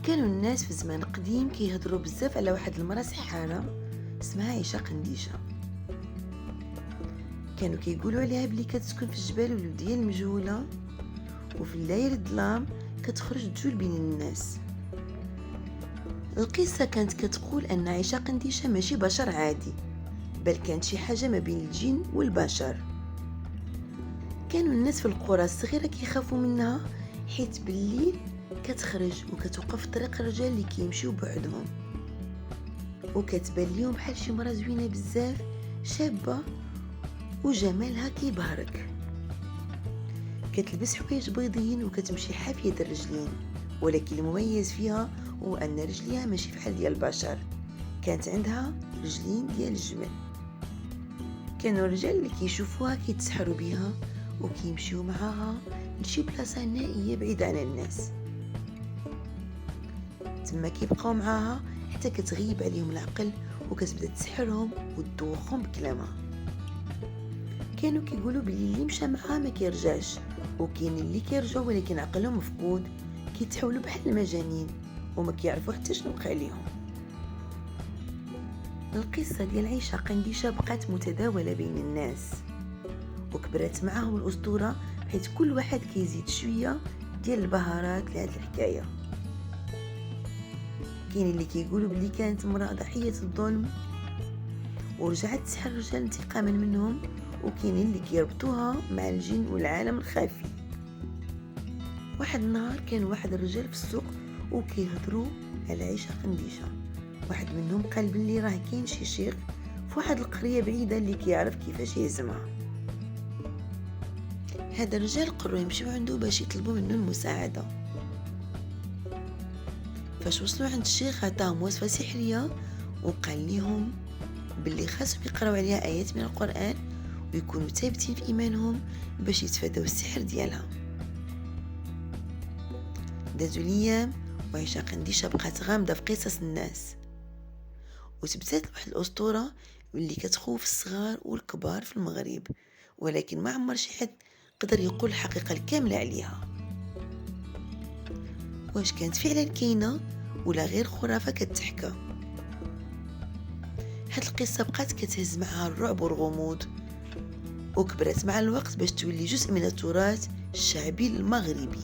كانوا الناس في الزمان القديم كيهضروا بزاف على واحد المرأة سحارة اسمها عيشة قنديشة. كانوا كيقولوا عليها بلي كتسكن في الجبال والوديان المجهولة، وفي الليل الظلام كتخرج تجول بين الناس. القصة كانت كتقول أن عيشة قنديشة ماشي بشر عادي، بل كانت شي حاجة ما بين الجن والبشر. كانوا الناس في القرى الصغيرة كيخافوا منها حيت بالليل كتخرج وكتوقف في طريق الرجال اللي كيمشيو بوحدهم، وكتبان ليهم بحال شي مرة زوينة بزاف، شابة وجمالها كيبهرك. كتلبس حوايج بيضين وكتمشي حافية الرجلين، ولكن المميز فيها هو أن رجليها ماشي بحال ديال البشر، كانت عندها رجلين ديال الجمل. كانوا الرجال اللي كيشوفوها كيتسحروا بها وكيمشيو معاها لشي بلاصة نائية بعيدة عن الناس، تما كيبقاو معاها حتى كتغيب عليهم العقل وكتبدا تسحرهم وتدوخهم بكلامها. كانوا كيقولوا بلي اللي مشى معاها ما كيرجعش، وكاين اللي كيرجعوا ولكن عقلهم مفقود، كيتحولوا بحال المجانين وما كيعرفوا حتى شنو وقع ليهم. القصة ديال عيشة قنديشة بقات متداولة بين الناس، وكبرت معاهم الأسطورة حيث كل واحد كيزيد شوية ديال البهارات لهاد الحكاية. كاين اللي كيقولوا بلي كانت امرأة ضحية الظلم ورجعت تسحر الرجال انتقاما منهم، وكاين اللي كيربطوها مع الجن والعالم الخفي. واحد النهار كان واحد الرجال في السوق وكيهضروا على عيشة قنديشة. واحد منهم قال بلي راه كاين شي شيخ في واحد القرية بعيدة اللي كيعرف كيفاش يهزمها. هذا الرجال قرروا يمشيو عنده باش يطلبوا منه المساعدة. فاش وصلوا عند الشيخ عطاهم وصفة سحرية وقال لهم باللي خاصهم يقراو عليها آيات من القرآن ويكونوا ثابتين في إيمانهم باش يتفادوا السحر ديالها. دازوا الأيام وعيشة قنديشة بقات غامضة في قصص الناس، وتبدات واحد الأسطورة اللي كتخوف الصغار والكبار في المغرب، ولكن ما عمر شي حد قدر يقول الحقيقة الكاملة عليها. واش كانت فعلا كاينة ولا غير خرافة كتحكى؟ هاد القصة بقات كتهز معها الرعب والغموض، وكبرت مع الوقت باش تولي جزء من التراث الشعبي المغربي.